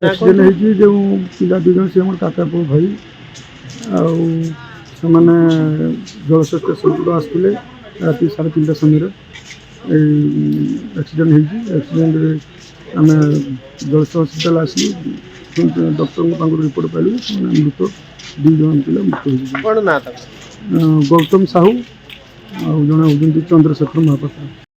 Accident है जो पिला दुई जन से काका पु भाई आने जलस स्टेशन आसते राति 3:30 समय एक्सीडेंट एक्सीडेंट आम जलस हस्पिटाल आस डॉक्टर रिपोर्ट पाइलु मृत 2 जन पिला मृत्यु। कौन ना था? गौतम साहू आ जड़े होती चंद्रशेखर महापात्र।